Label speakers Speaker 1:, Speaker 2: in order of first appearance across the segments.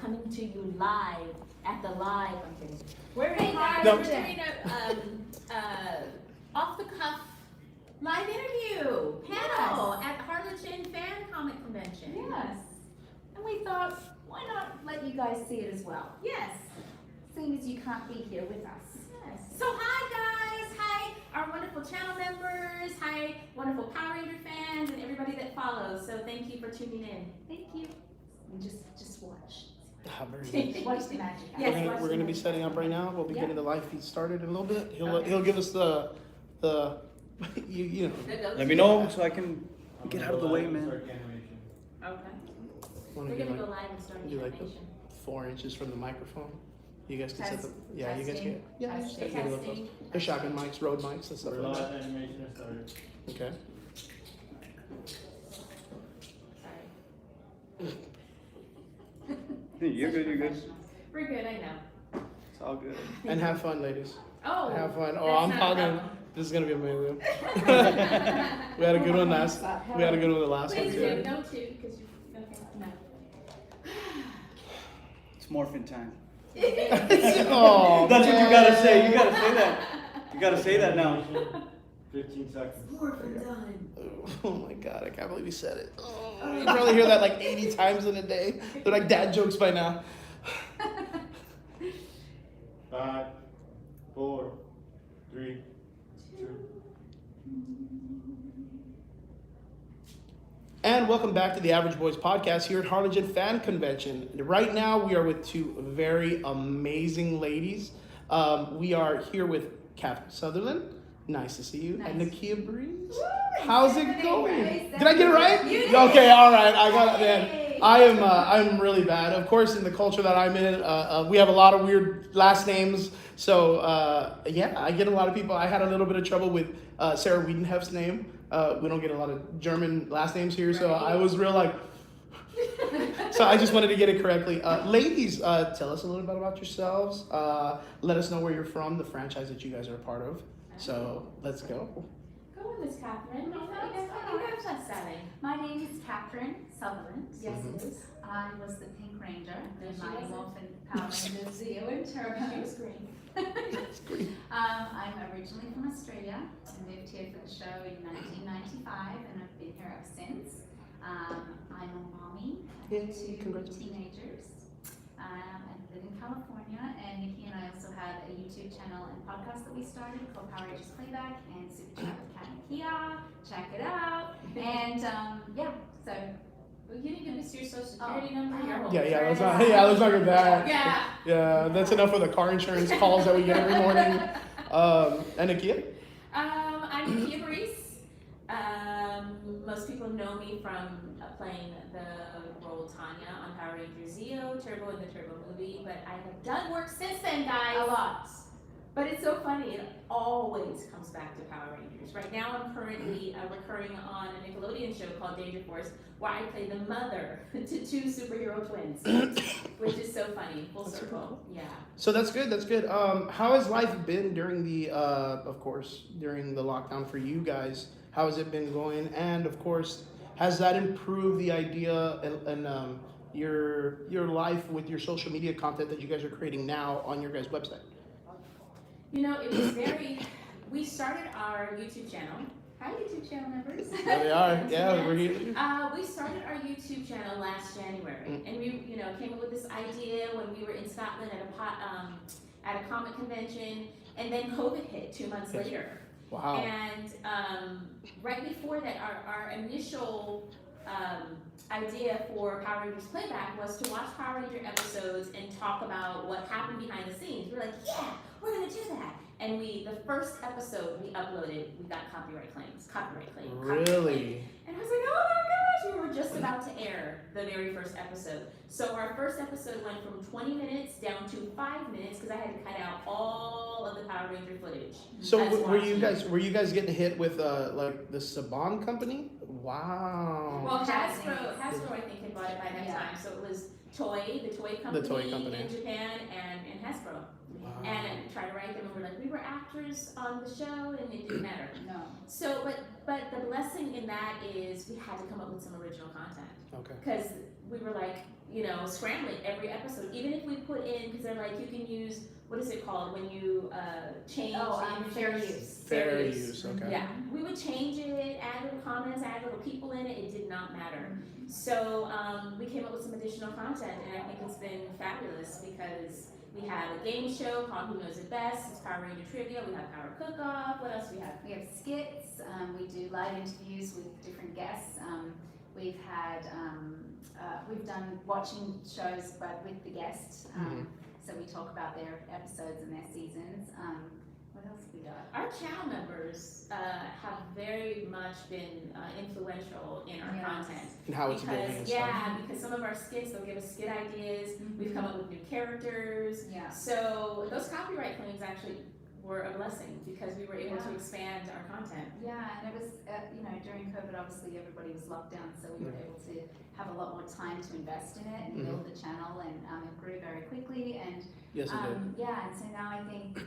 Speaker 1: coming to you live at the live. I'm kidding. We're
Speaker 2: Hey guys,
Speaker 1: we're
Speaker 2: we're
Speaker 1: doing a off the cuff live interview panel at Harlingen Fan Comic Convention.
Speaker 2: Yes. And we thought, why not let you guys see it as well?
Speaker 1: Yes.
Speaker 2: Seeing as you can't be here with us.
Speaker 1: Yes. So hi guys, hi our wonderful channel members, hi wonderful Power Ranger fans, and everybody that follows. So thank you for tuning in.
Speaker 2: Thank you.
Speaker 1: And just watch.
Speaker 3: Very nice.
Speaker 2: Watch the magic happen.
Speaker 1: Yes,
Speaker 3: We're gonna be
Speaker 1: watch
Speaker 3: setting up right now. We'll be
Speaker 2: Yeah.
Speaker 3: getting the live feed started in a little bit. He'll
Speaker 1: Okay.
Speaker 3: he'll give us the you know.
Speaker 4: Let me know so I can get out of the way, man.
Speaker 1: Okay.
Speaker 3: Wanna
Speaker 1: We're
Speaker 3: do
Speaker 1: gonna
Speaker 3: like,
Speaker 1: go live and start the
Speaker 3: do like the
Speaker 1: animation.
Speaker 3: 4 inches from the microphone. You guys can set
Speaker 2: Test-
Speaker 3: them. Yeah, you guys
Speaker 2: testing,
Speaker 3: can. Yeah, just
Speaker 2: testing.
Speaker 3: get a little close. They're shotgun mics, road mics, and stuff
Speaker 5: We're
Speaker 3: like
Speaker 5: live
Speaker 3: that.
Speaker 5: animation has started.
Speaker 3: Okay.
Speaker 1: Sorry.
Speaker 4: You're good, you're good.
Speaker 1: We're good, I know.
Speaker 4: It's all good.
Speaker 3: And have fun, ladies.
Speaker 1: Oh.
Speaker 3: Have fun. Oh,
Speaker 1: that's
Speaker 3: I'm
Speaker 1: not a
Speaker 3: talking.
Speaker 1: problem.
Speaker 3: This is gonna be amazing. We had a good one last. We had a good one the last one
Speaker 1: Please do,
Speaker 3: too.
Speaker 1: don't toot, because you, okay, no.
Speaker 4: It's morphin time.
Speaker 3: Oh,
Speaker 4: That's what you gotta say. You
Speaker 3: man.
Speaker 4: gotta say that. You gotta say that now.
Speaker 5: 15 seconds.
Speaker 1: Morphin done.
Speaker 3: Oh my god, I can't believe you said it. Oh, you probably hear that like 80 times in a day. They're like dad jokes by now.
Speaker 5: 5, 4, 3, 2.
Speaker 3: And welcome back to the Average Boys podcast here at Harlingen Fan Convention. Right now, we are with two very amazing ladies. We are here with Catherine Sutherland. Nice to see you. And
Speaker 2: Nice.
Speaker 3: Nakia Breeze.
Speaker 2: Woo,
Speaker 3: How's
Speaker 2: you
Speaker 3: it
Speaker 2: said
Speaker 3: going?
Speaker 2: it right.
Speaker 3: Did I get it right?
Speaker 2: You did.
Speaker 3: Okay, all right. I got it, man.
Speaker 2: Yay.
Speaker 3: I'm really bad. Of course, in the culture that I'm in, we have a lot of weird last names. So yeah, I get a lot of people. I had a little bit of trouble with Sarah Wiedenhef's name. We don't get a lot of German last names here, so
Speaker 1: Right.
Speaker 3: I was real like. So I just wanted to get it correctly. Ladies, tell us a little bit about yourselves. Let us know where you're from, the franchise that you guys are a part of. So let's go.
Speaker 1: Go on, Miss Catherine. You guys are starting.
Speaker 2: My name is Catherine Sutherland.
Speaker 1: Yes,
Speaker 3: Mhm.
Speaker 1: it is.
Speaker 2: I was the Pink Ranger
Speaker 1: No,
Speaker 2: in
Speaker 1: she
Speaker 2: my
Speaker 1: wasn't.
Speaker 2: Morphin Power Rangers Zeo and Turbo.
Speaker 1: She was green.
Speaker 2: I'm originally from Australia. I moved here for the show in 1995 and I've been here ever since. I'm a mommy. I have
Speaker 3: Yay,
Speaker 2: 2
Speaker 3: congratulations.
Speaker 2: teenagers. I live in California, and Nikki and I also have a YouTube channel and podcast that we started called Power Rangers Playback and Super Chat with Kat and Kia. Check it out. And yeah, so
Speaker 1: Well, you didn't give us your social security number, your whole
Speaker 3: Let's not.
Speaker 1: address.
Speaker 3: Yeah, let's not get that.
Speaker 1: Yeah.
Speaker 3: Yeah, that's enough for the car insurance calls that we get every morning. And Nakia?
Speaker 1: I'm Nakia Breeze. Most people know me from playing the role Tanya on Power Rangers Zeo, Turbo in the Turbo movie, but I have done work since then, guys.
Speaker 2: a lot.
Speaker 1: But it's so funny, it always comes back to Power Rangers. Right now I'm currently recurring on a Nickelodeon show called Danger Force, where I play the mother to 2 superhero twins, which is so funny, full
Speaker 3: That's
Speaker 1: circle.
Speaker 3: super cool.
Speaker 1: Yeah.
Speaker 3: So that's good. That's good. How has life been during the, of course, during the lockdown for you guys? How has it been going? And of course, has that improved the idea and your life with your social media content that you guys are creating now on your guys' website?
Speaker 1: You know, it was we started our YouTube channel. Hi, YouTube channel members.
Speaker 3: There we are. Yeah, we're here.
Speaker 1: We started our YouTube channel last January, and we, came up with this idea when we were in Scotland at a comic convention, and then COVID hit 2 months
Speaker 3: Yes.
Speaker 1: later.
Speaker 3: Wow.
Speaker 1: And right before that, our initial idea for Power Rangers Playback was to watch Power Ranger episodes and talk about what happened behind the scenes. We're like, yeah, we're gonna do that. And the first episode we uploaded, we got copyright claim.
Speaker 3: Really?
Speaker 1: And I was like, oh my gosh, we were just about to air the very first episode. So our first episode went from 20 minutes down to 5 minutes because I had to cut out all of the Power Ranger footage.
Speaker 3: So
Speaker 1: That's
Speaker 3: were you
Speaker 1: watching.
Speaker 3: guys getting hit with like the Saban company? Wow.
Speaker 1: Well,
Speaker 2: Japanese.
Speaker 1: Hasbro, I think, had bought it by that
Speaker 2: Yeah.
Speaker 1: time. So it was the toy company in Japan, and Hasbro.
Speaker 3: Wow.
Speaker 1: And tried to write them, and we're like, we were actors on the show, and it didn't matter.
Speaker 2: No.
Speaker 1: So, but the blessing in that is we had to come up with some original content.
Speaker 3: Okay.
Speaker 1: Because we were like, scrambling every episode. Even if we put in, because they're like, you can use, what is it called when you change
Speaker 2: fair use.
Speaker 3: Fair use, okay.
Speaker 1: Yeah, we would change it, add little comments, add little people in it. It did not matter. So we came up with some additional content, and I think it's been fabulous because we have a game show called Who Knows It Best. It's Power Ranger Trivia. We have Power Cook-Off. What else do we have?
Speaker 2: We have skits. We do live interviews with different guests. We've had we've done watching shows, but with the guests. So we talk about their episodes and their seasons. What else have we got?
Speaker 1: Our channel members have very much been influential in our content.
Speaker 3: And how it's building and stuff.
Speaker 1: Because some of our skits, they'll give us skit ideas. We've come up with new characters.
Speaker 2: Yeah.
Speaker 1: So those copyright claims actually were a blessing because we were able to expand our content.
Speaker 2: Yeah, and it was, during COVID, obviously everybody was locked down, so we were able to have a lot more time to invest in it and build the channel, and it grew very quickly. And
Speaker 3: Yes, it did.
Speaker 2: yeah, and so now I think,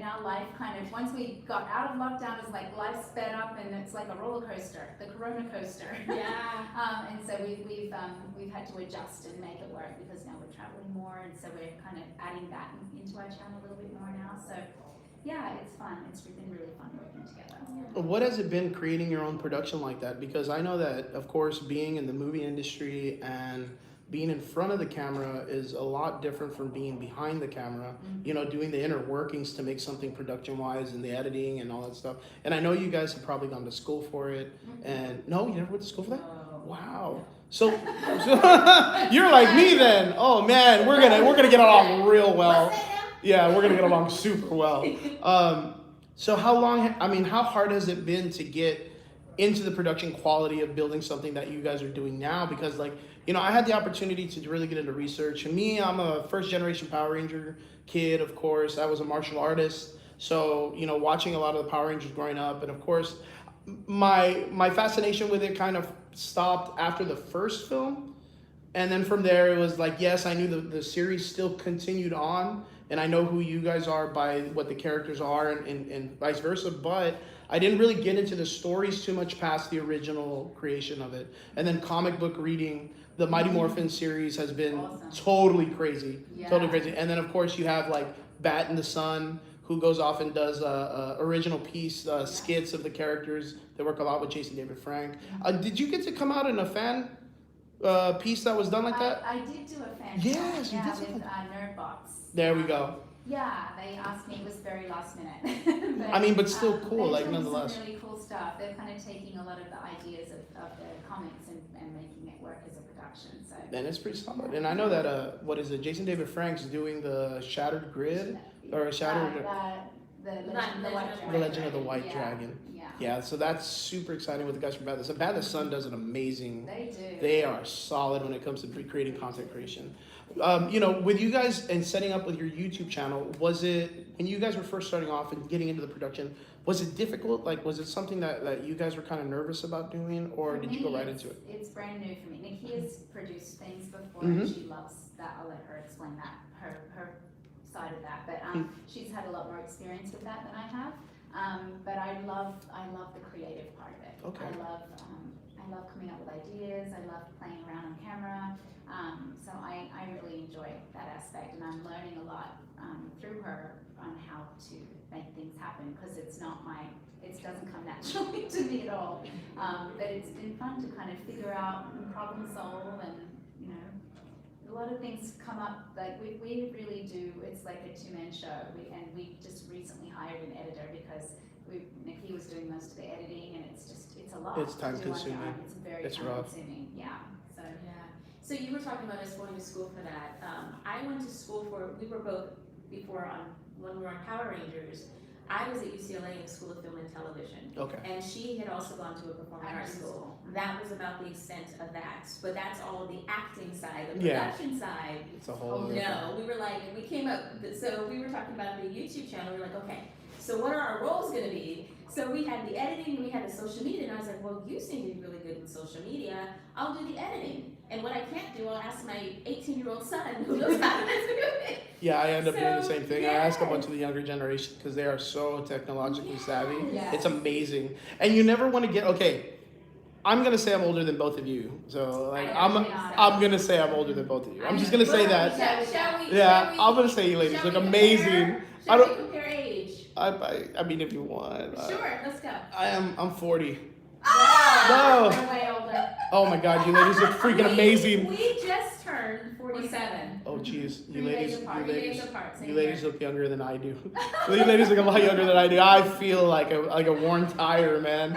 Speaker 2: now life kind of, once we got out of lockdown, it's like life sped up and it's like a roller coaster, the Corona coaster.
Speaker 1: Yeah.
Speaker 2: And so we've had to adjust and make it work because now we're traveling more, and so we're kind of adding that into our channel a little bit more now. So yeah, it's fun. It's been really fun working together.
Speaker 3: What has it been creating your own production like that? Because I know that, of course, being in the movie industry and being in front of the camera is a lot different from being behind the camera, doing the inner workings to make something production-wise and the editing and all that stuff. And I know you guys have probably gone to school for it. And no, you never went to school for that?
Speaker 1: No.
Speaker 3: Wow. So you're like me then. Oh man, we're gonna get along real well. Yeah, we're gonna get along super well. So how hard has it been to get into the production quality of building something that you guys are doing now? Because I had the opportunity to really get into research. And me, I'm a first generation Power Ranger kid, of course. I was a martial artist. So, watching a lot of the Power Rangers growing up. And of course, my fascination with it kind of stopped after the first film. And then from there, it was like, yes, I knew the series still continued on. And I know who you guys are by what the characters are and vice versa. But I didn't really get into the stories too much past the original creation of it. And then comic book reading, the Mighty Morphin series has been totally crazy.
Speaker 2: Yeah.
Speaker 3: Totally crazy. And then, of course, you have like Bat and the Sun, who goes off and does original piece skits of the characters. They work a lot with Jason David Frank. Did you get to come out in a fan piece that was done like that?
Speaker 2: I did do a fan
Speaker 3: Yes, you did
Speaker 2: with
Speaker 3: something.
Speaker 2: Nerdbox.
Speaker 3: There we go.
Speaker 2: Yeah, they asked me. It was very last minute.
Speaker 3: But still cool,
Speaker 2: they're doing
Speaker 3: nonetheless.
Speaker 2: some really cool stuff. They're kind of taking a lot of the ideas of the comics and making it work as a production. So.
Speaker 3: And it's pretty solid. And I know that Jason David Frank's doing the Shattered Grid or Shattered
Speaker 2: The Legend of the White Dragon.
Speaker 3: The Legend of the White Dragon.
Speaker 2: Yeah.
Speaker 3: Yeah, so that's super exciting with the guys from Bad the Sun. Bad the Sun does an amazing.
Speaker 2: They do.
Speaker 3: They are solid when it comes to creating content creation. With you guys and setting up with your YouTube channel, was it when you guys were first starting off and getting into the production? Was it difficult? Was it something that you guys were kind of nervous about doing, or did you go right into it?
Speaker 2: It's brand new for me. Nikki has produced things before, and she loves that. I'll let her explain that her side of that. But she's had a lot more experience with that than I have. But I love the creative part of it.
Speaker 3: Okay.
Speaker 2: I love coming up with ideas. I love playing around on camera. So I really enjoy that aspect, and I'm learning a lot through her on how to make things happen, because it doesn't come naturally to me at all. But it's been fun to kind of figure out and problem solve, and a lot of things come up. Like we really do. It's like a two-man show. We just recently hired an editor because Nikki was doing most of the editing, and it's a lot.
Speaker 3: It's time
Speaker 2: to do on your
Speaker 3: consuming.
Speaker 2: own. It's very
Speaker 3: It's
Speaker 2: time
Speaker 3: rough.
Speaker 2: consuming. Yeah. So.
Speaker 1: Yeah. So you were talking about us going to school for that. I went to school we were both when we were on Power Rangers. I was at UCLA in School of Film and Television.
Speaker 3: Okay.
Speaker 1: And she had also gone to a performing arts school. That was about the extent of that. But that's all the acting side. The production side.
Speaker 3: It's a whole.
Speaker 1: No, we were so we were talking about the YouTube channel. We were like, okay, so what are our roles going to be? So we had the editing and we had the social media, and I was like, well, you seem to be really good with social media. I'll do the editing. And what I can't do, I'll ask my 18-year-old son who knows how to do it.
Speaker 3: Yeah, I end up doing the same thing. I ask a
Speaker 1: yes.
Speaker 3: bunch of the younger generation because they are so technologically savvy.
Speaker 2: Yes.
Speaker 3: It's amazing. And you never want to get, okay, I'm gonna say I'm older than both of you. So like
Speaker 1: I don't think so.
Speaker 3: I'm gonna say I'm older than both of you. I'm just gonna say that.
Speaker 1: Shall we?
Speaker 3: Yeah,
Speaker 1: shall we-
Speaker 3: I'm gonna say you ladies
Speaker 1: shall
Speaker 3: look
Speaker 1: we
Speaker 3: amazing.
Speaker 1: compare-
Speaker 3: I
Speaker 1: Shall
Speaker 3: don't-
Speaker 1: we compare age?
Speaker 3: I mean, if you want.
Speaker 1: Sure, let's go.
Speaker 3: I'm 40.
Speaker 1: Ah!
Speaker 3: No.
Speaker 2: We're way older.
Speaker 3: Oh my God, you ladies look freaking amazing.
Speaker 1: We just turned 47.
Speaker 3: Oh jeez, you
Speaker 2: 3 days
Speaker 3: ladies,
Speaker 2: apart.
Speaker 1: 3 days apart. Same
Speaker 3: you ladies
Speaker 1: here.
Speaker 3: look younger than I do. You ladies look a lot younger than I do. I feel like a worn tire, man.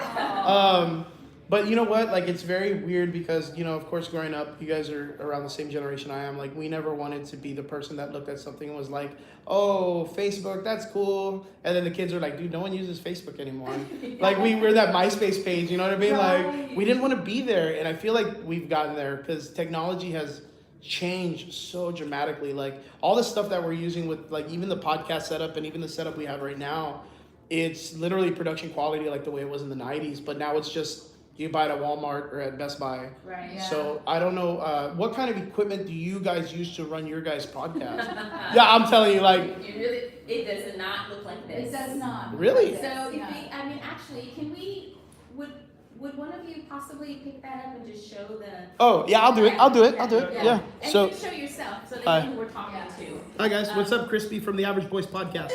Speaker 3: But you know what? Like, it's very weird because, you know, of course, growing up, you guys are around the same generation I am. Like, we never wanted to be the person that looked at something and was like, oh, Facebook, that's cool. And then the kids are like, dude, no one uses Facebook anymore. Like, we're that MySpace page, you know what I mean? Like, we didn't want to be there. And I feel like we've gotten there because technology has changed so dramatically. Like, all the stuff that we're using with, like, even the podcast setup and even the setup we have right now, it's literally production quality like the way it was in the 90s. But now it's just, you buy it at Walmart or at Best Buy.
Speaker 1: Right.
Speaker 2: Yeah.
Speaker 3: So I don't know, what kind of equipment do you guys use to run your guys' podcast? Yeah, I'm telling you, like,
Speaker 1: It does not look like this.
Speaker 2: It does not.
Speaker 3: Really?
Speaker 1: So
Speaker 2: No.
Speaker 1: I mean, actually, would one of you possibly pick that up and just show the?
Speaker 3: oh yeah, I'll do it. Yeah.
Speaker 1: And
Speaker 3: So,
Speaker 1: you show yourself so they
Speaker 3: Hi.
Speaker 1: know who we're talking to.
Speaker 3: hi guys, what's up, Crispy from the Average Boys Podcast.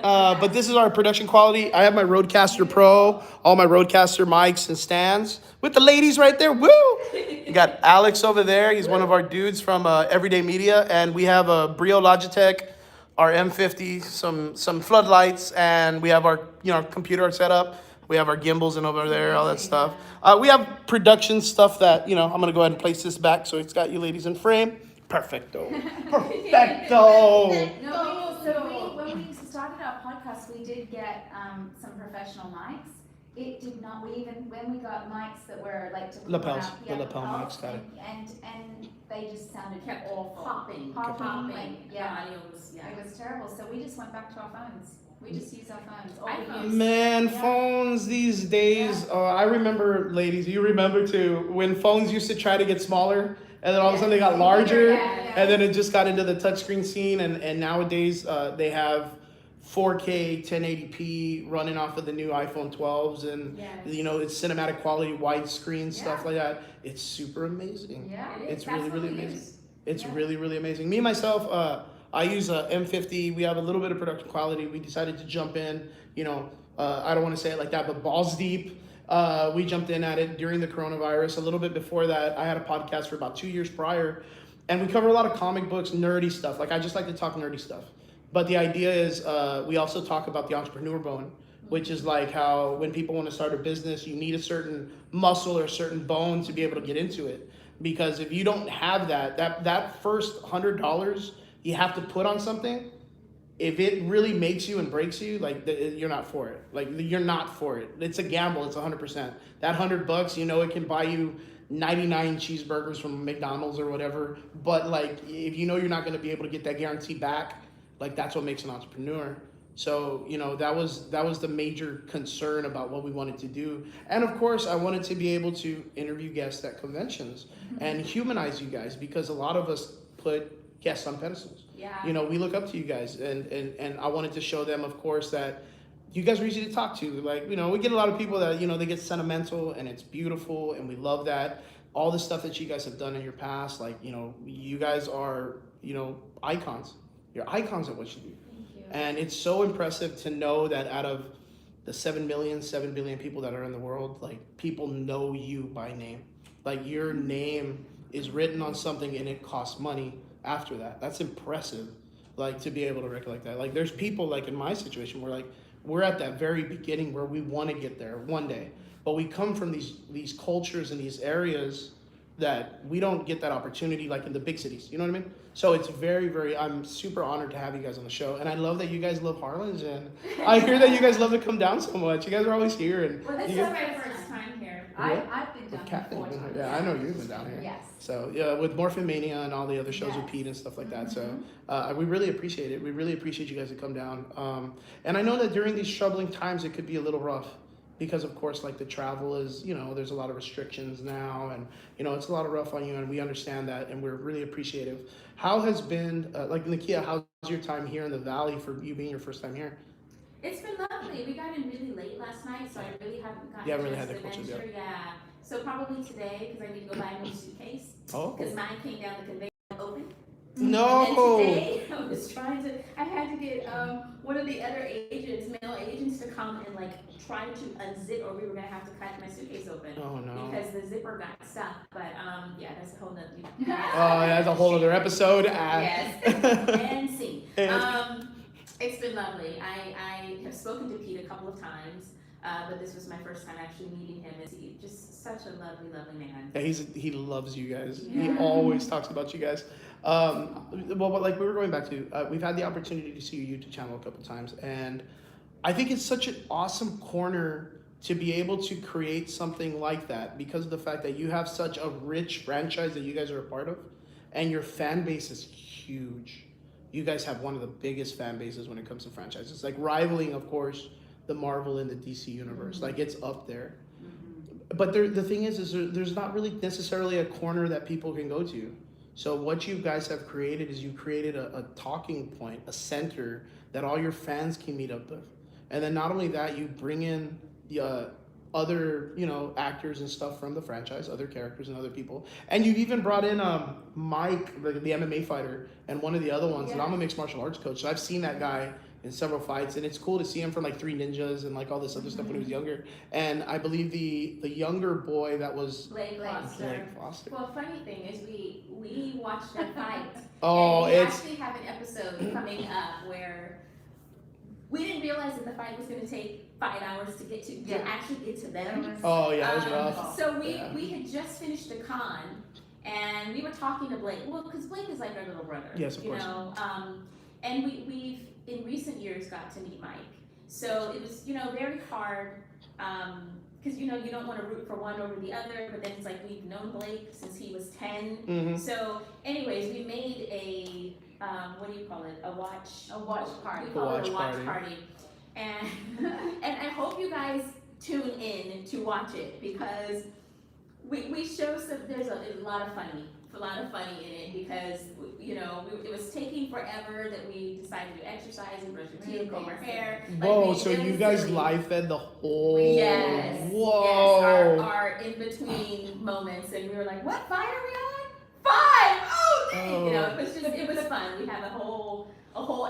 Speaker 3: But this is our production quality. I have my Rodecaster Pro, all my Rodecaster mics and stands with the ladies right there. Woo! You got Alex over there. He's one of our dudes from Everyday Media, and we have a Brio Logitech, our M50, some floodlights, and we have our computer set up. We have our gimbals and over there, all that stuff. We have production stuff that I'm gonna go ahead and place this back so it's got you ladies in frame. Perfecto. Perfecto.
Speaker 2: No, so when we started our podcast, we did get some professional mics. It did not. When we got mics that were like to put
Speaker 3: Lapels,
Speaker 2: out,
Speaker 3: the lapel mics, got it.
Speaker 2: And they just sounded
Speaker 1: Kept
Speaker 2: awful.
Speaker 1: popping.
Speaker 2: Yeah,
Speaker 1: The audio was, yeah.
Speaker 2: it was terrible. So we just went back to our phones. We just use our phones. All
Speaker 1: iPhones.
Speaker 2: we use.
Speaker 3: Man,
Speaker 2: Yeah.
Speaker 3: phones these days. I remember, ladies, you remember too, when phones used to try to get smaller, and then all of a sudden they got larger,
Speaker 2: Yeah.
Speaker 3: and then it just got into the touchscreen scene, and nowadays they have 4K 1080p running off of the new iPhone 12s, and
Speaker 1: Yes.
Speaker 3: it's cinematic quality, widescreen stuff
Speaker 2: Yeah.
Speaker 3: like that. It's super amazing.
Speaker 2: Yeah.
Speaker 1: It is.
Speaker 3: It's
Speaker 1: That's
Speaker 3: really,
Speaker 1: what
Speaker 3: really
Speaker 1: we
Speaker 3: amazing.
Speaker 1: use.
Speaker 3: It's
Speaker 2: Yeah.
Speaker 3: really, really amazing. Me, myself, I use a M50. We have a little bit of production quality. We decided to jump in, I don't want to say it like that, but balls deep. We jumped in at it during the coronavirus. A little bit before that, I had a podcast for about 2 years prior, and we cover a lot of comic books, nerdy stuff. Like, I just like to talk nerdy stuff. But the idea is we also talk about the entrepreneur bone, which is like how when people want to start a business, you need a certain muscle or a certain bone to be able to get into it. Because if you don't have that first $100 you have to put on something, if it really makes you and breaks you, like, you're not for it. Like, you're not for it. It's a gamble. It's 100%. That $100, it can buy you 99 cheeseburgers from McDonald's or whatever. But like, if you're not going to be able to get that guarantee back, like, that's what makes an entrepreneur. So, that was the major concern about what we wanted to do. And of course, I wanted to be able to interview guests at conventions and humanize you guys, because a lot of us put guests on pedestals.
Speaker 1: Yeah.
Speaker 3: We look up to you guys, and I wanted to show them, of course, that you guys are easy to talk to. Like, we get a lot of people that, they get sentimental, and it's beautiful, and we love that. All the stuff that you guys have done in your past, like, you guys are, icons. You're icons at what you do.
Speaker 2: Thank you.
Speaker 3: And it's so impressive to know that out of the 7 billion people that are in the world, like, people know you by name. Like, your name is written on something and it costs money after that. That's impressive, like, to be able to recollect that. Like, there's people, like, in my situation where, like, we're at that very beginning where we want to get there one day, but we come from these cultures and these areas that we don't get that opportunity, like in the big cities. You know what I mean? So it's very, very, I'm super honored to have you guys on the show. And I love that you guys love Harlingen. I hear that you guys love to come down so much. You guys are always here. And
Speaker 1: Well, this
Speaker 3: you
Speaker 1: is
Speaker 3: guys,
Speaker 1: my first time here.
Speaker 2: I've been down
Speaker 3: Kat,
Speaker 2: here 4 times.
Speaker 3: yeah, I know you've been down here.
Speaker 2: Yes.
Speaker 3: So yeah, with Morphin Mania and all the other shows with
Speaker 2: Yes.
Speaker 3: Pete and stuff like that. So we really appreciate it. We really appreciate you guys to come down. And I know that during these troubling times, it could be a little rough because, of course, like, the travel is, there's a lot of restrictions now, and, it's a lot of rough on you, and we understand that, and we're really appreciative. How has been, like, Nakia, how's your time here in the Valley for you being your first time here?
Speaker 1: It's been lovely. We got in really late last night, so I really haven't gotten
Speaker 3: You haven't
Speaker 1: a
Speaker 3: really
Speaker 1: chance
Speaker 3: had
Speaker 1: to
Speaker 3: the culture
Speaker 1: venture. Yeah. So probably today, because I need to go buy a new suitcase,
Speaker 3: Oh.
Speaker 1: because mine came down the conveyor open.
Speaker 3: No.
Speaker 1: And today, I was I had to get one of the other agents, male agents, to come and like try to unzip, or we were gonna have to cut my suitcase open.
Speaker 3: Oh no.
Speaker 1: Because the zipper got stuck, but yeah, that's a whole nother.
Speaker 3: Oh, yeah, that's a whole other episode.
Speaker 1: Yes, and scene. It's been lovely. I have spoken to Pete a couple of times, but this was my first time actually meeting him. He's just such a lovely, lovely man.
Speaker 3: Yeah, he loves you guys.
Speaker 1: Yeah.
Speaker 3: He always talks about you guys. Well, like we were going back to, we've had the opportunity to see your YouTube channel a couple times, and I think it's such an awesome corner to be able to create something like that because of the fact that you have such a rich franchise that you guys are a part of, and your fan base is huge. You guys have one of the biggest fan bases when it comes to franchises, like rivaling, of course, the Marvel and the DC universe. Like it's up there. But the thing is there's not really necessarily a corner that people can go to. So what you guys have created is you created a talking point, a center that all your fans can meet up with. And then not only that, you bring in the other, actors and stuff from the franchise, other characters and other people. And you've even brought in Mike, the MMA fighter, and one of the other ones. And I'm a mixed martial arts coach, so I've seen that guy in several fights, and it's cool to see him from like Three Ninjas and like all this other stuff when he was younger. And I believe the younger boy that was
Speaker 1: Blake Foster.
Speaker 3: Blake Foster.
Speaker 1: Well, funny thing is we watched that fight.
Speaker 3: Oh,
Speaker 1: and we
Speaker 3: it's
Speaker 1: actually have an episode coming up where we didn't realize that the fight was going to take 5 hours to get to actually get to them.
Speaker 3: oh yeah, it was rough.
Speaker 1: So we had just finished the con, and we were talking to Blake. Well, because Blake is like our little brother.
Speaker 3: Yes, of course.
Speaker 1: And we've in recent years got to meet Mike. So it was very hard because you don't want to root for one over the other, but then it's like we've known Blake since he was 10.
Speaker 3: Mm-hmm.
Speaker 1: So anyways, we made a what do you call it? A watch
Speaker 2: party.
Speaker 1: We call it a watch
Speaker 3: party.
Speaker 1: party. And and I hope you guys tune in to watch it because we show there's a lot of funny in it because it was taking forever that we decided to exercise and brush our teeth, comb our hair.
Speaker 3: Whoa,
Speaker 1: Like,
Speaker 3: so
Speaker 1: it
Speaker 3: you
Speaker 1: was
Speaker 3: guys
Speaker 1: silly.
Speaker 3: live fed the whole.
Speaker 1: Yes.
Speaker 3: Whoa.
Speaker 1: Yes, our in between moments, and we were like, "What fight are we on? 5! Oh, dang!" It was fun. We have a whole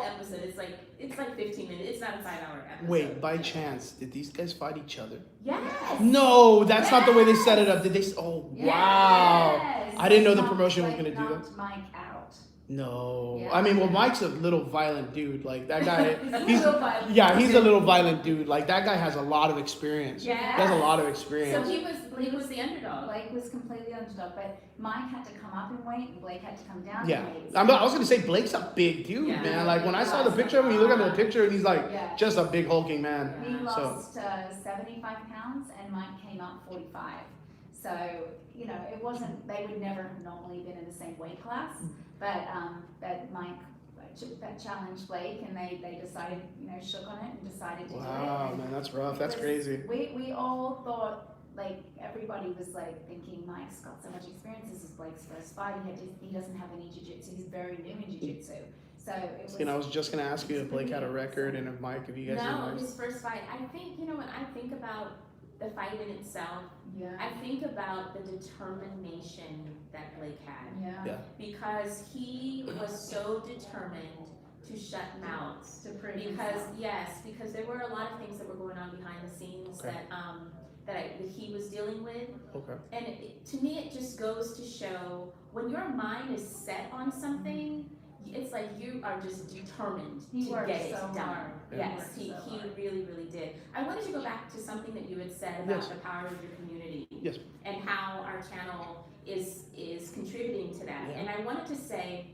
Speaker 1: episode. It's like 15 minutes. It's not a 5-hour episode.
Speaker 3: Wait, by chance, did these guys fight each other?
Speaker 1: Yes.
Speaker 3: No, that's not the way they set it up. Did they? Oh,
Speaker 1: Yes.
Speaker 3: wow.
Speaker 2: Yes.
Speaker 3: I didn't know the
Speaker 2: Knocked-
Speaker 3: promotion was
Speaker 2: Blake
Speaker 3: gonna do that.
Speaker 2: knocked Mike out.
Speaker 3: No.
Speaker 2: Yeah.
Speaker 3: I mean, well, Mike's a little violent dude. Like, that guy,
Speaker 1: He's a little violent.
Speaker 3: yeah, he's a little violent dude. Like, that guy has a lot of experience.
Speaker 1: Yes.
Speaker 3: He has a lot of
Speaker 1: So
Speaker 3: experience.
Speaker 1: he was the underdog.
Speaker 2: Blake was completely underdog, but Mike had to come up in weight and Blake had to come down
Speaker 3: Yeah.
Speaker 2: in weight.
Speaker 3: I was going to say, Blake's a big dude,
Speaker 1: Yeah.
Speaker 3: man. Like, when I saw the picture, when you look at the picture, and he's like,
Speaker 2: Yeah.
Speaker 3: just a big hulking man.
Speaker 2: He
Speaker 3: So-
Speaker 2: lost 75 pounds and Mike came up 45. So, it wasn't, they would never have normally been in the same weight class, but Mike challenged Blake and they decided, shook on it and decided to do it.
Speaker 3: Wow,
Speaker 2: And
Speaker 3: man, that's rough. That's
Speaker 2: because
Speaker 3: crazy.
Speaker 2: We all thought, everybody was thinking Mike's got so much experience, this is Blake's first fight, he doesn't have any jiu-jitsu, he's very new in jiu-jitsu. So it was.
Speaker 3: I was just going to ask you if Blake had a record and if Mike, if you guys
Speaker 1: No,
Speaker 3: knew.
Speaker 1: his first fight. I think when I think about the fight in itself,
Speaker 2: Yeah.
Speaker 1: I think about the determination that Blake had.
Speaker 2: Yeah.
Speaker 1: Because he was so determined to shut mouths.
Speaker 2: To prove
Speaker 1: Because there were a lot of things that were going on behind the scenes
Speaker 3: Okay.
Speaker 1: that he was dealing with.
Speaker 3: Okay.
Speaker 1: And to me, it just goes to show when your mind is set on something, it's like you are just determined
Speaker 2: He
Speaker 1: to
Speaker 2: worked
Speaker 1: get it
Speaker 2: so
Speaker 1: done.
Speaker 2: hard.
Speaker 1: Yes,
Speaker 2: He
Speaker 1: he
Speaker 2: worked so hard.
Speaker 1: really, really did. I wanted to go back to something that you had said about
Speaker 3: Yes.
Speaker 1: the power of your community.
Speaker 3: Yes.
Speaker 1: And how our channel is contributing to that.
Speaker 3: Yeah.
Speaker 1: And I wanted to say,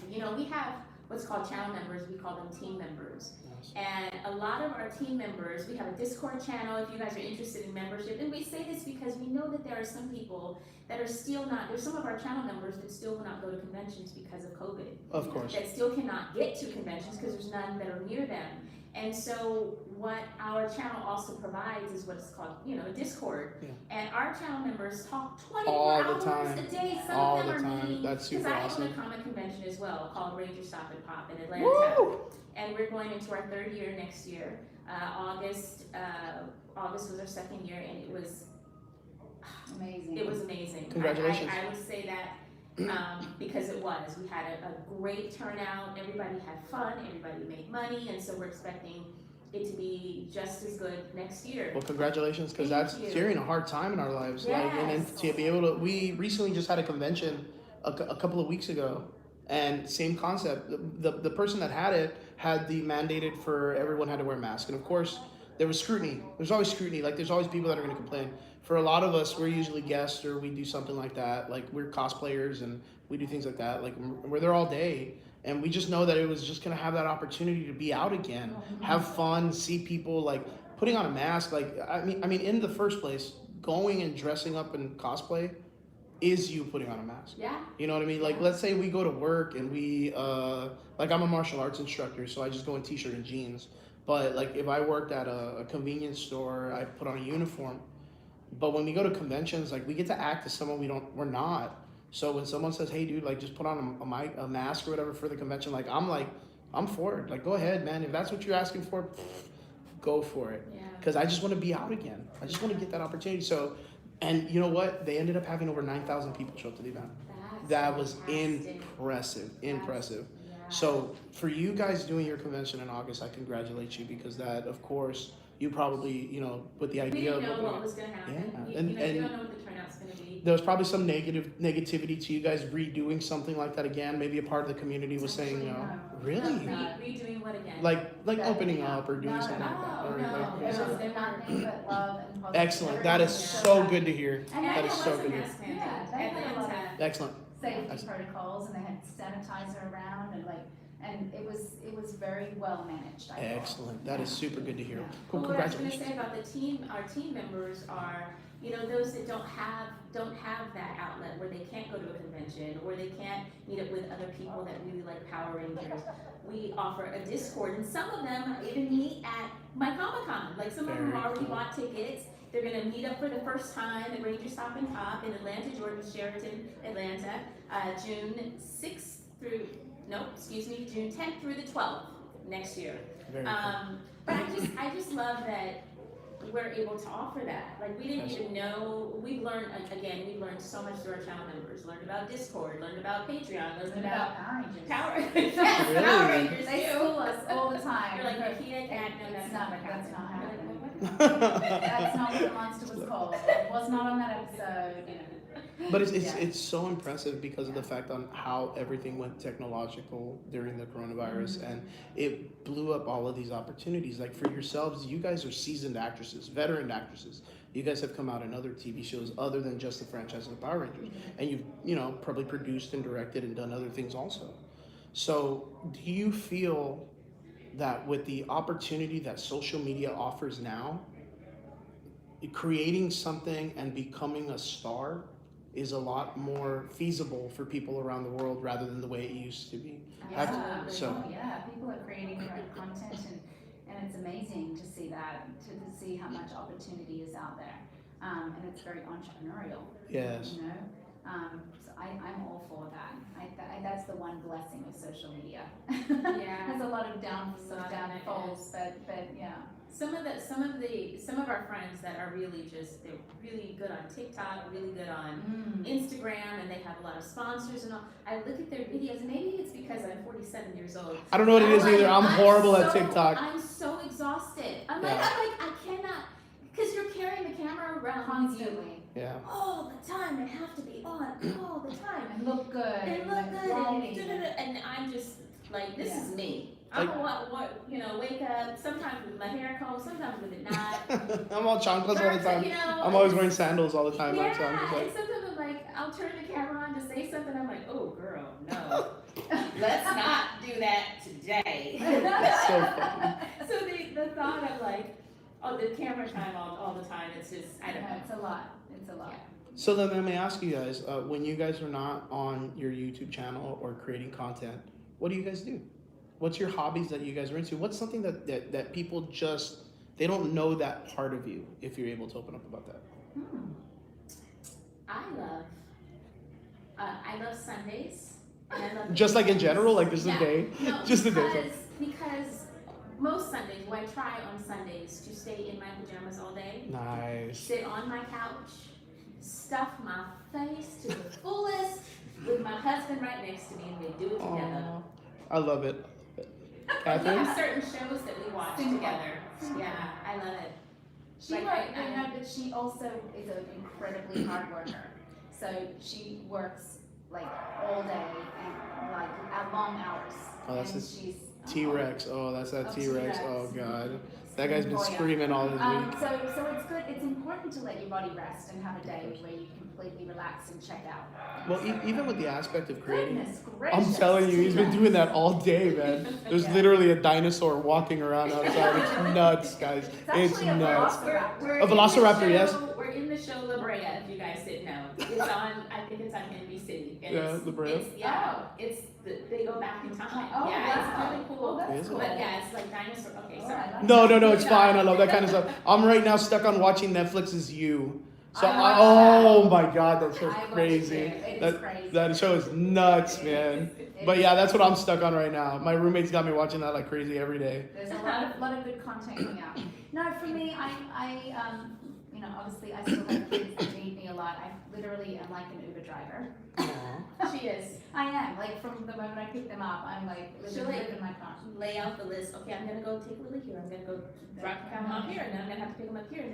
Speaker 1: we have what's called channel members, we call them team members. And a lot of our team members, we have a Discord channel if you guys are interested in membership. And we say this because we know that there are some people that are still there's some of our channel members that still will not go to conventions because of COVID.
Speaker 3: Of course.
Speaker 1: That still cannot get to conventions because there's none that are near them. And so what our channel also provides is what's called, a Discord.
Speaker 3: Yeah.
Speaker 1: And our channel members talk 24
Speaker 3: All the
Speaker 1: hours
Speaker 3: time.
Speaker 1: a day. Some
Speaker 3: All
Speaker 1: of them
Speaker 3: the
Speaker 1: are
Speaker 3: time.
Speaker 1: meeting.
Speaker 3: That's super
Speaker 1: Because I
Speaker 3: awesome.
Speaker 1: own a comic convention as well called Ranger Stop and Pop in Atlanta.
Speaker 3: Woo!
Speaker 1: And we're going into our 3rd year next year. August was our 2nd year, and it was
Speaker 2: Amazing.
Speaker 1: It was amazing.
Speaker 3: Congratulations.
Speaker 1: I would say that because it was. We had a great turnout. Everybody had fun. Everybody made money, and so we're expecting it to be just as good next year.
Speaker 3: Well, congratulations, because
Speaker 1: Thank
Speaker 3: that's
Speaker 1: you.
Speaker 3: during a hard time in our lives. Like, and then
Speaker 1: Yes.
Speaker 3: to be able to, we recently just had a convention a couple of weeks ago, and same concept. The person that had it had the mandated for everyone had to wear a mask, and of course there was scrutiny. There's always scrutiny. Like there's always people that are going to complain. For a lot of us, we're usually guests or we do something like that. Like we're cosplayers and we do things like that. Like we're there all day. And we just know that it was just gonna have that opportunity to be out again, have fun, see people. Like putting on a mask. Like I mean, in the first place, going and dressing up in cosplay is you putting on a mask.
Speaker 1: Yeah.
Speaker 3: You know what I mean? Like let's say we go to work and we like I'm a martial arts instructor, so I just go in t-shirt and jeans. But like if I worked at a convenience store, I put on a uniform. But when we go to conventions, like we get to act as someone we're not. So when someone says, "Hey, dude, like just put on a mask or whatever for the convention," I'm for it. Like, go ahead, man. If that's what you're asking for, go for it.
Speaker 1: Yeah.
Speaker 3: Because I just want to be out again. I just want to get that opportunity. So, and you know what? They ended up having over 9,000 people show up to the event. That was
Speaker 1: fantastic.
Speaker 3: impressive.
Speaker 1: Yeah.
Speaker 3: So for you guys doing your convention in August, I congratulate you because that, of course, you probably, with the
Speaker 1: We
Speaker 3: idea
Speaker 1: didn't know
Speaker 3: of
Speaker 1: what was going to happen.
Speaker 3: Yeah.
Speaker 1: You
Speaker 3: And-
Speaker 1: you don't know what the turnout's going to be.
Speaker 3: there was probably some negativity to you guys redoing something like that again. Maybe a part of the community was saying,
Speaker 2: Actually, no.
Speaker 3: really?
Speaker 1: Redoing what again?
Speaker 3: Like
Speaker 2: That-
Speaker 3: opening up or doing
Speaker 2: No,
Speaker 3: something like that.
Speaker 1: no,
Speaker 3: Or
Speaker 1: no.
Speaker 3: like-
Speaker 2: It was nothing but love and positivity.
Speaker 3: Excellent. That is so good to hear.
Speaker 1: And
Speaker 3: That is
Speaker 1: was
Speaker 3: so
Speaker 1: a
Speaker 3: good to hear.
Speaker 1: mask mandate.
Speaker 2: Yeah, they had a lot of-
Speaker 1: Atlanta.
Speaker 3: Excellent.
Speaker 2: Safety protocols, and they had sanitizer around, and it was very well managed. I thought.
Speaker 3: Excellent. That is super good to hear.
Speaker 2: Yeah.
Speaker 3: Cool.
Speaker 1: Well, what I was gonna
Speaker 3: Congratulations.
Speaker 1: say about the team, our team members are, those that don't have that outlet where they can't go to a convention or they can't meet up with other people that really like Power Rangers. We offer a Discord, and some of them even meet at my Comic-Con. Like some of them
Speaker 3: Very
Speaker 1: already
Speaker 3: cool.
Speaker 1: bought tickets. They're gonna meet up for the first time at Ranger Stop and Pop in Atlanta, Georgia, Sheraton, Atlanta, June 10th through the 12th next year.
Speaker 3: Very cool.
Speaker 1: But I just love that we're able to offer that. Like we didn't even know, we've learned so much through our channel members. Learned about Discord, learned about Patreon, learned
Speaker 2: Learned
Speaker 1: about
Speaker 2: Power Rangers.
Speaker 1: Power,
Speaker 3: Really?
Speaker 1: Power Rangers
Speaker 2: They
Speaker 1: too.
Speaker 2: school us all the time.
Speaker 1: You're like, Nikita, Cat, no,
Speaker 2: It's
Speaker 1: that's
Speaker 2: not-
Speaker 1: not what
Speaker 2: that's
Speaker 1: happened.
Speaker 2: not
Speaker 1: You're like,
Speaker 2: happening.
Speaker 1: what?
Speaker 2: That's not what the monster was called. It was not on that episode.
Speaker 3: But
Speaker 2: Yeah.
Speaker 3: it's so impressive because of the fact on how everything went technological during the coronavirus, and it blew up all of these opportunities. Like for yourselves, you guys are seasoned actresses, veteran actresses. You guys have come out in other TV shows other than just the franchise of the Power Rangers, and you've probably produced and directed and done other things also. So do you feel that with the opportunity that social media offers now, creating something and becoming a star is a lot more feasible for people around the world rather than the way it used to be?
Speaker 2: Yeah,
Speaker 3: So-
Speaker 2: yeah, people are creating their own content, and it's amazing to see that, to see how much opportunity is out there. And it's very entrepreneurial.
Speaker 3: Yes.
Speaker 2: So I'm all for that. That's the one blessing of social media.
Speaker 1: Yeah.
Speaker 2: There's a lot of
Speaker 1: Lot of
Speaker 2: downfalls, but yeah.
Speaker 1: Some of our friends that are they're really good on TikTok, really good on Instagram, and they have a lot of sponsors and all. I look at their videos, and maybe it's because I'm 47 years old.
Speaker 3: I don't know what it is either. I'm horrible at
Speaker 1: so-
Speaker 3: TikTok.
Speaker 1: I'm so exhausted. I'm
Speaker 3: Yeah.
Speaker 1: like, I cannot, because you're carrying the camera around with you
Speaker 2: Constantly.
Speaker 3: Yeah.
Speaker 1: all the time and have to be on all the time.
Speaker 2: And look good.
Speaker 1: And look
Speaker 2: and
Speaker 1: good,
Speaker 2: quality.
Speaker 1: and I'm just like, this
Speaker 2: Yeah.
Speaker 1: is me. I'm
Speaker 3: Like-
Speaker 1: wake up, sometimes with my hair combed, sometimes with it not.
Speaker 3: I'm all chanclas all the time. I'm always wearing sandals all the time.
Speaker 1: Yeah,
Speaker 3: So I'm just
Speaker 1: and
Speaker 3: like,
Speaker 1: sometimes I'm like, I'll turn the camera on to say something, I'm like, oh girl, no. Let's not do that today.
Speaker 3: That's so funny.
Speaker 1: So the thought of like, the camera time all the time, it's just, I don't know.
Speaker 2: It's a lot. It's a lot.
Speaker 3: So then let me ask you guys, when you guys are not on your YouTube channel or creating content, what do you guys do? What's your hobbies that you guys are into? What's something that people just, they don't know that part of you, if you're able to open up about that?
Speaker 1: I love Sundays, and I love
Speaker 3: Just like in general, like this is
Speaker 1: Yeah.
Speaker 3: a day?
Speaker 1: No,
Speaker 3: Just a day.
Speaker 1: because most Sundays, I try on Sundays to stay in my pajamas all day,
Speaker 3: Nice.
Speaker 1: sit on my couch, stuff my face to the fullest with my husband right next to me, and we do it together.
Speaker 3: Aw, I love it.
Speaker 1: We
Speaker 3: Catherine?
Speaker 1: have certain shows that we watch
Speaker 2: Simple.
Speaker 1: together. Yeah, I love it.
Speaker 2: She
Speaker 1: Like,
Speaker 2: works,
Speaker 1: I-
Speaker 2: you know, but she also is an incredibly hard worker. So she works like all day and like at long hours.
Speaker 3: Oh, that's
Speaker 2: and
Speaker 3: a
Speaker 2: she's
Speaker 3: T-Rex. Oh, that's that
Speaker 2: Oh,
Speaker 3: T-Rex.
Speaker 2: T-Rex.
Speaker 3: Oh god, that guy's been
Speaker 2: Oh, yeah.
Speaker 3: screaming all this week.
Speaker 2: So it's good. It's important to let your body rest and have a day where you completely relax and check out.
Speaker 3: Well, even with the aspect of creating,
Speaker 2: Goodness
Speaker 3: I'm
Speaker 2: gracious,
Speaker 3: telling you, he's been
Speaker 2: T-Rex.
Speaker 3: doing that all day, man. There's
Speaker 2: Yeah.
Speaker 3: literally a dinosaur walking around outside. It's nuts, guys.
Speaker 2: It's
Speaker 3: It's
Speaker 2: actually a
Speaker 3: nuts.
Speaker 2: velociraptor.
Speaker 1: We're
Speaker 3: A
Speaker 1: in the
Speaker 3: velociraptor,
Speaker 1: show-
Speaker 3: yes.
Speaker 1: We're in the show La Brea, if you guys didn't know. It's on, I think it's on NBC. And
Speaker 3: Yeah,
Speaker 1: it's,
Speaker 3: La Brea.
Speaker 1: They go back in time.
Speaker 2: Oh,
Speaker 1: Yeah,
Speaker 2: wow.
Speaker 1: it's really cool.
Speaker 2: Oh, that's
Speaker 3: Is it?
Speaker 2: cool.
Speaker 1: But yeah, it's like dinosaur, okay,
Speaker 2: Oh,
Speaker 1: sorry.
Speaker 2: I like
Speaker 3: No, it's fine. I love that kind of stuff. I'm right now stuck on watching Netflix's You. So,
Speaker 2: I watched
Speaker 3: oh my god, that show's
Speaker 2: I watched
Speaker 3: crazy.
Speaker 2: it. It is
Speaker 3: That
Speaker 2: crazy.
Speaker 3: that show is nuts,
Speaker 2: It
Speaker 3: man.
Speaker 2: is. It
Speaker 3: But
Speaker 2: is.
Speaker 3: yeah, that's what I'm stuck on right now. My roommate's got me watching that like crazy every day.
Speaker 2: There's a lot of good content coming out. No, for me, you know, obviously I still have kids that need me a lot. I literally am like an Uber driver.
Speaker 1: She is.
Speaker 2: I am, like from the moment I pick them up, I'm like
Speaker 1: She'll
Speaker 2: living
Speaker 1: like-
Speaker 2: in my car.
Speaker 1: Lay out the list. Okay, I'm gonna go take Lily here. I'm gonna go drop him off here, and then I'm gonna have to pick him up here.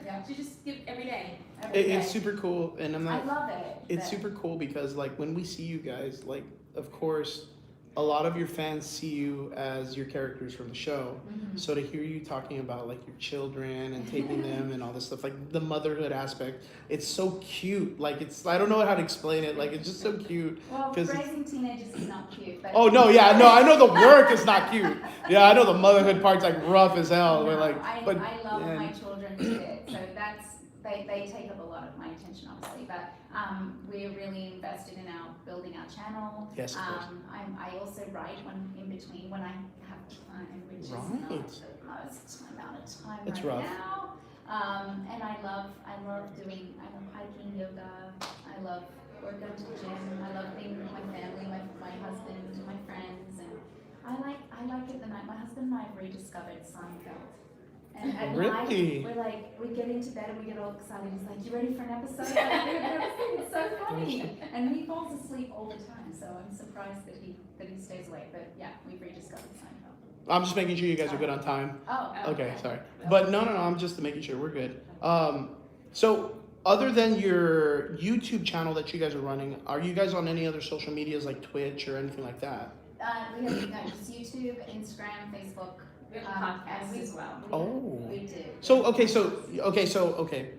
Speaker 2: Yeah.
Speaker 1: She just give every day.
Speaker 2: Every
Speaker 3: It's
Speaker 2: day.
Speaker 3: super cool, and I'm
Speaker 2: I
Speaker 3: not.
Speaker 2: love it.
Speaker 3: It's
Speaker 2: but-
Speaker 3: super cool because like when we see you guys, like of course, a lot of your fans see you as your characters from the show.
Speaker 2: Mhm.
Speaker 3: So to hear you talking about like your children and taking them and all this stuff, like the motherhood aspect, it's so cute. Like I don't know how to explain it. Like it's just so cute.
Speaker 2: Well,
Speaker 3: 'Cause-
Speaker 2: raising teenagers is not cute. But
Speaker 3: Oh no, yeah, no, I know the work is not cute. Yeah, I know the motherhood part's like rough as hell. But like,
Speaker 2: I
Speaker 3: but
Speaker 2: love
Speaker 3: yeah.
Speaker 2: my children to bits, so they take up a lot of my attention, obviously. But we're really invested in building our channel.
Speaker 3: Yes, of course.
Speaker 2: I also write in between when I have time, which is not
Speaker 3: Right.
Speaker 2: the most amount of time
Speaker 3: It's
Speaker 2: right
Speaker 3: rough.
Speaker 2: now. And I love hiking, yoga. I love going to the gym. I love being with my family, my husband, my friends, and I like it the night. My husband and I have rediscovered Seinfeld. And at
Speaker 3: Really?
Speaker 2: night, we get into bed and we get all excited. He's like, "You ready for an episode?" I'm like, it's so funny. And he falls asleep all the time, so I'm surprised that he stays awake. But yeah, we've rediscovered Seinfeld.
Speaker 3: I'm just making sure you guys are good on time.
Speaker 2: Oh,
Speaker 3: Okay, sorry. But no, I'm just making sure we're good. So other than your YouTube channel that you guys are running, are you guys on any other social medias like Twitch or anything like that?
Speaker 2: We have just YouTube, Instagram, Facebook.
Speaker 1: We have podcasts
Speaker 2: and
Speaker 1: as well.
Speaker 3: Oh.
Speaker 2: We do.
Speaker 3: So okay.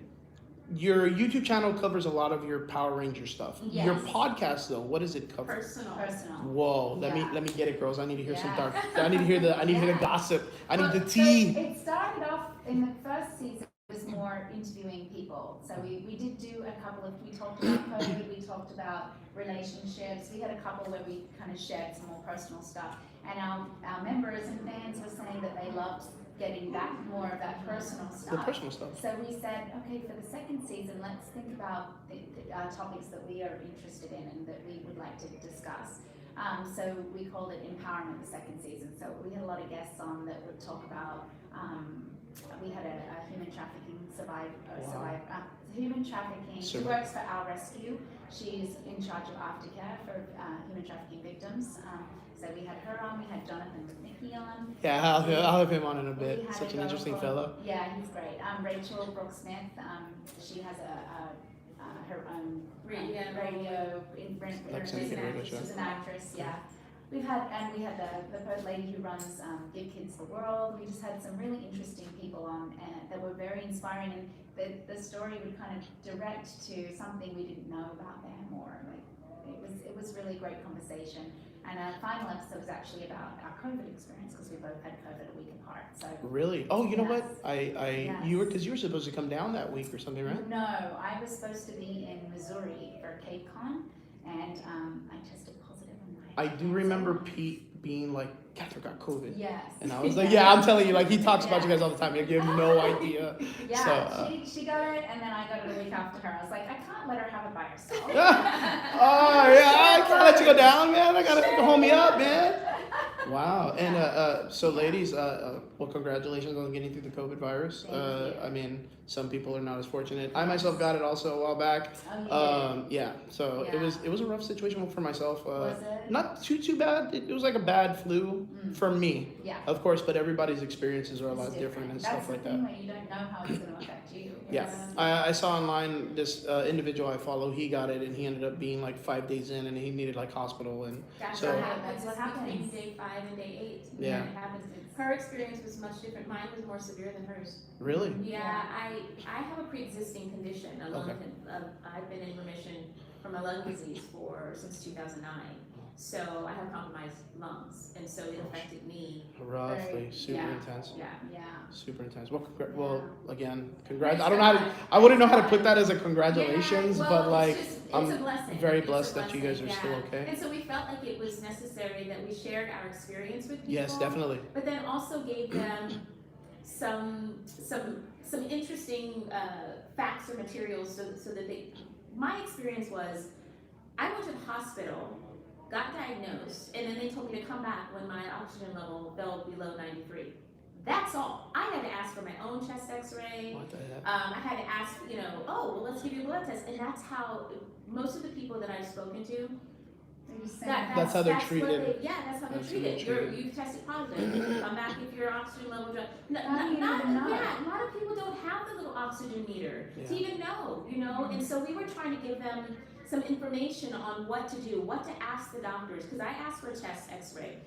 Speaker 3: Your YouTube channel covers a lot of your Power Ranger stuff.
Speaker 2: Yes.
Speaker 3: Your podcast though, what does it cover?
Speaker 1: Personal.
Speaker 2: Personal.
Speaker 3: Whoa, let
Speaker 2: Yeah.
Speaker 3: me get it, girls. I need to hear some
Speaker 2: Yeah.
Speaker 3: dark. I need to hear the
Speaker 2: Yeah.
Speaker 3: gossip. I need
Speaker 2: Well,
Speaker 3: the tea.
Speaker 2: So it started off in the first season. It was more interviewing people. So we did do a couple of. We talked about COVID. We talked about relationships. We had a couple where we kind of shared some more personal stuff. And our members and fans were saying that they loved getting back more of that personal
Speaker 3: The
Speaker 2: stuff.
Speaker 3: personal stuff.
Speaker 2: So we said, okay, for the second season, let's think about the topics that we are interested in and that we would like to discuss. So we called it Empowerment the second season. So we had a lot of guests on that would talk about, we had a human trafficking human trafficking. She
Speaker 3: Survivor.
Speaker 2: works for Our Rescue. She's in charge of aftercare for human trafficking victims. So we had her on, we had Jonathan Mickey on.
Speaker 3: Yeah, I'll have him on in a
Speaker 2: We
Speaker 3: bit.
Speaker 2: had
Speaker 3: Such
Speaker 2: a
Speaker 3: an interesting
Speaker 2: girl
Speaker 3: fellow.
Speaker 2: called- Yeah, he's great. Rachel Brooks Smith, she has her own
Speaker 1: Radio.
Speaker 2: radio
Speaker 3: Like syndicated radio show.
Speaker 2: She's an actress, yeah. We had the lady who runs Give Kids the World. We just had some really interesting people on that were very inspiring, and the story would kind of direct to something we didn't know about them, or like it was really great conversation. And our final episode was actually about our COVID experience because we both had COVID a week apart. So
Speaker 3: Really? Oh, you know what?
Speaker 2: Yes.
Speaker 3: You were supposed to come down that week or something, right?
Speaker 2: no, I was supposed to be in Missouri for Cape Con, and I tested positive on my
Speaker 3: I do remember Pete being like, Catherine got COVID.
Speaker 2: Yes.
Speaker 3: And I was like, yeah, I'm telling you, like he talks about you guys all the time. You have no idea.
Speaker 2: Yeah,
Speaker 3: So,
Speaker 2: she got it, and then I got it a week after her. I was like, I can't let her have it by herself.
Speaker 3: oh yeah, I can't let you go down, man. I gotta hold me up, man. Wow. And so ladies, well, congratulations on getting through the COVID virus.
Speaker 2: Thank you.
Speaker 3: I mean, some people are not as fortunate. I myself got it also a while back.
Speaker 2: Oh,
Speaker 3: Yeah. So
Speaker 2: Yeah.
Speaker 3: it was a rough situation for myself.
Speaker 2: was it?
Speaker 3: Not too bad. It was like a bad flu for me,
Speaker 2: Yeah.
Speaker 3: of course. But everybody's experiences are a
Speaker 2: It's
Speaker 3: lot different and
Speaker 2: That's
Speaker 3: stuff
Speaker 2: the
Speaker 3: like
Speaker 2: thing
Speaker 3: that.
Speaker 2: when you don't know how it's going to affect you.
Speaker 3: Yeah,
Speaker 2: It's-
Speaker 3: I saw online this individual I follow. He got it, and he ended up being like 5 days in, and he needed like hospital. And
Speaker 1: That's
Speaker 3: So-
Speaker 1: what happens.
Speaker 2: That's what happens.
Speaker 1: Between day 5 and day 8.
Speaker 3: Yeah.
Speaker 1: It happens. Her experience was much different. Mine was more severe than hers.
Speaker 3: really,
Speaker 1: Yeah, I have a pre-existing condition, a lung. I've been in remission from a lung disease since 2009. So I have compromised lungs, and so it affected me.
Speaker 3: roughly, super
Speaker 1: yeah.
Speaker 3: intense,
Speaker 1: Yeah.
Speaker 2: Yeah.
Speaker 3: super intense. Well, again, congrats. I don't know how to. I wouldn't know how to put that as a congratulations,
Speaker 1: Yeah,
Speaker 3: but
Speaker 1: well,
Speaker 3: like
Speaker 1: it's
Speaker 3: I'm
Speaker 1: a blessing.
Speaker 3: very
Speaker 1: It's a
Speaker 3: blessed that you guys
Speaker 1: blessing,
Speaker 3: are still
Speaker 1: yeah.
Speaker 3: okay.
Speaker 1: And so we felt like it was necessary that we shared our experience with people.
Speaker 3: Yes, definitely.
Speaker 1: But then also gave them some interesting facts or materials so that they. My experience was, I went to the hospital, got diagnosed, and then they told me to come back when my oxygen level fell below 93. That's all. I had to ask for my own chest X-ray.
Speaker 3: What the heck?
Speaker 1: I had to ask, oh, well, let's give you a blood test, and that's how most of the people that I've spoken to.
Speaker 3: That's how they're
Speaker 1: What
Speaker 3: treated.
Speaker 1: that's how they're
Speaker 3: That's how they're
Speaker 1: treated. You've tested positive. Come back if your oxygen level drops.
Speaker 2: Don't even know.
Speaker 1: Yeah, a lot of people don't have the little oxygen meter to
Speaker 3: Yeah.
Speaker 1: even know, And so we were trying to give them some information on what to do, what to ask the doctors, because I asked for a chest X-ray,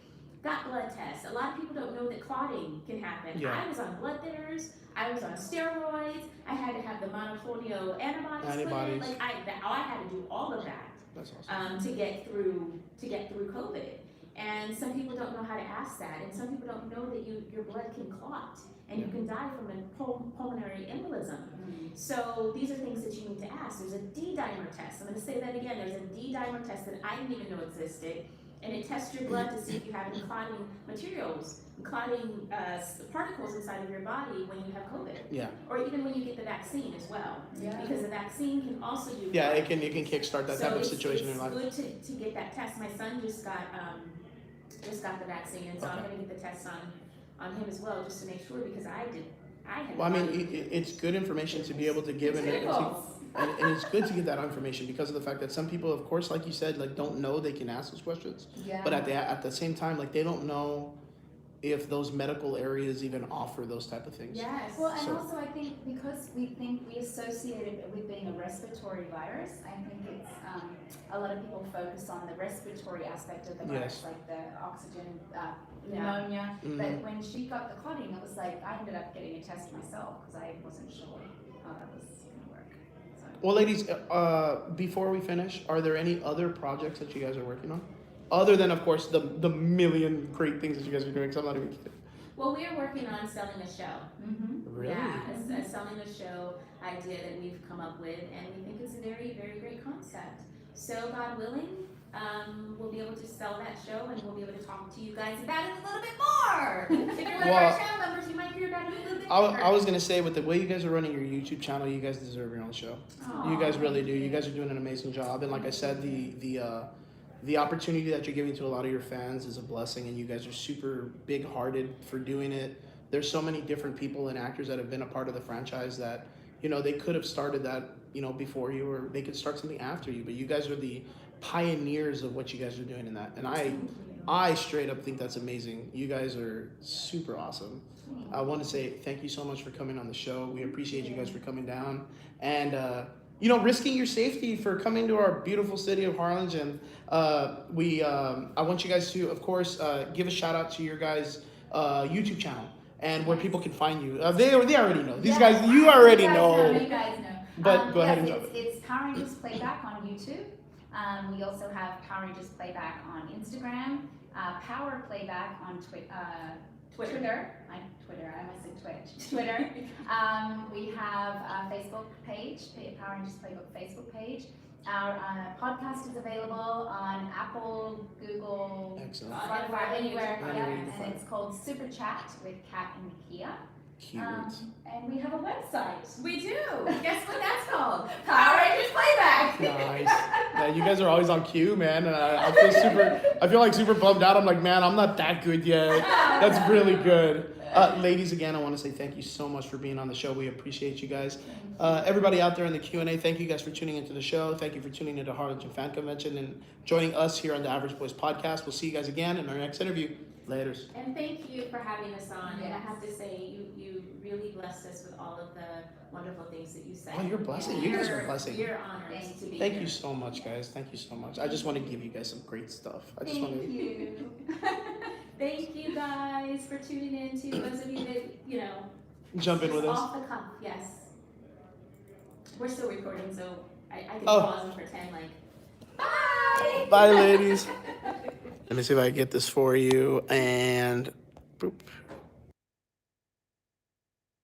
Speaker 1: got blood tests. A lot of people don't know that clotting can happen.
Speaker 3: Yeah.
Speaker 1: I was on blood thinners. I was on steroids. I had to have the monoclonal antibodies. Put in. Like I had to do all of that.
Speaker 3: That's awesome.
Speaker 1: To get through COVID. And some people don't know how to ask that, and some people don't know that your blood can clot and you can die from a pulmonary embolism. So these are things that you need to ask. There's a D-dimer test. I'm going to say that again. There's a D-dimer test that I didn't even know existed, and it tests your blood to see if you have any clotting materials, clotting particles inside of your body when you have COVID.
Speaker 3: Yeah.
Speaker 1: Or even when you get the vaccine as well,
Speaker 2: Yeah.
Speaker 1: because the vaccine can also do.
Speaker 3: Yeah, it can kickstart that type of situation in life.
Speaker 1: It's good to get that test. My son just got the vaccine, and so I'm
Speaker 3: Okay.
Speaker 1: gonna get the test on him as well, just to make sure, because I had.
Speaker 3: Well, I mean, it's good information to be able to give, and it's good to get that information because of the fact that some people, of course, like you said, like don't know they can ask those questions,
Speaker 2: Yeah.
Speaker 3: but at the same time, like they don't know if those medical areas even offer those type of things.
Speaker 1: Yes.
Speaker 2: Well, and
Speaker 3: So-
Speaker 2: also I think because we associate it with being a respiratory virus, I think it's a lot of people focus on the respiratory aspect of the virus,
Speaker 3: Yes.
Speaker 2: like the oxygen,
Speaker 1: Yeah.
Speaker 2: pneumonia.
Speaker 3: Mhm.
Speaker 2: But when she got the clotting, it was like I ended up getting a test myself because I wasn't sure how that was going to work. So.
Speaker 3: Well, ladies, before we finish, are there any other projects that you guys are working on? Other than, of course, the million great things that you guys are doing, because I'm not even kidding.
Speaker 1: Well, we are working on selling a show.
Speaker 2: Mm-hmm.
Speaker 3: Really?
Speaker 1: Yeah, a selling a show idea that we've come up with, and we think it's a very, very great concept. So, God willing, we'll be able to sell that show, and we'll be able to talk to you guys about it a little bit more. If you're one of
Speaker 3: Well,
Speaker 1: our channel members, you might hear about it a little bit
Speaker 3: I
Speaker 1: more.
Speaker 3: was gonna say, with the way you guys are running your YouTube channel, you guys deserve your own show. You guys really do. You guys are doing an amazing job, and like I said, the opportunity that you're giving to a lot of your fans is a blessing, and you guys are super big-hearted for doing it. There's so many different people and actors that have been a part of the franchise that, they could have started that, before you, or they could start something after you, but you guys are the pioneers of what you guys are doing in that, and I straight up think that's amazing. You guys are super awesome. I want to say thank you so much for coming on the show. We appreciate you guys for coming down and risking your safety for coming to our beautiful city of Harlingen. I want you guys to, of course, give a shout out to your guys' YouTube channel and where people can find you. They already know. These guys, you already know.
Speaker 2: You guys know.
Speaker 3: But go ahead and
Speaker 2: yes,
Speaker 3: drop it.
Speaker 2: It's Power Rangers Playback on YouTube. We also have Power Rangers Playback on Instagram. Power Playback on Twitter. I almost said Twitch. Twitter. We have a Facebook page, Power Rangers Playbook Facebook page. Our podcast is available on Apple, Google,
Speaker 3: Excellent.
Speaker 2: Spotify, anywhere.
Speaker 3: Anywhere
Speaker 2: Yeah,
Speaker 3: you can
Speaker 2: and
Speaker 3: find
Speaker 2: it's called Super Chat with Kat and Nakia.
Speaker 3: Cute.
Speaker 2: And we have a website.
Speaker 1: We do. Guess what that's called? Power Rangers Playback.
Speaker 3: Nice. Yeah, you guys are always on cue, man. And I feel like super bummed out. I'm like, man, I'm not that good yet. That's really good. Ladies, again, I want to say thank you so much for being on the show. We appreciate you guys. Everybody out there in the Q&A, thank you guys for tuning into the show. Thank you for tuning into Harlingen Fan Convention and joining us here on the Average Boys Podcast. We'll see you guys again in our next interview. Laters.
Speaker 1: And thank you for having us on. And I
Speaker 2: Yes.
Speaker 1: have to say, you really blessed us with all of the wonderful things that you said.
Speaker 3: Oh, you're a blessing. You guys are a blessing.
Speaker 1: You're honored to be
Speaker 3: Thank
Speaker 1: here.
Speaker 3: you so much, guys. Thank you so much. I just want to give you guys some great stuff.
Speaker 2: Thank you.
Speaker 1: Thank you guys for tuning in. To those of you that
Speaker 3: jump in
Speaker 1: just
Speaker 3: with us.
Speaker 1: off the cuff. Yes, we're still recording, so I can
Speaker 3: Oh.
Speaker 1: pause and pretend like bye.
Speaker 3: Bye, ladies. Let me see if I can get this for you. And boop.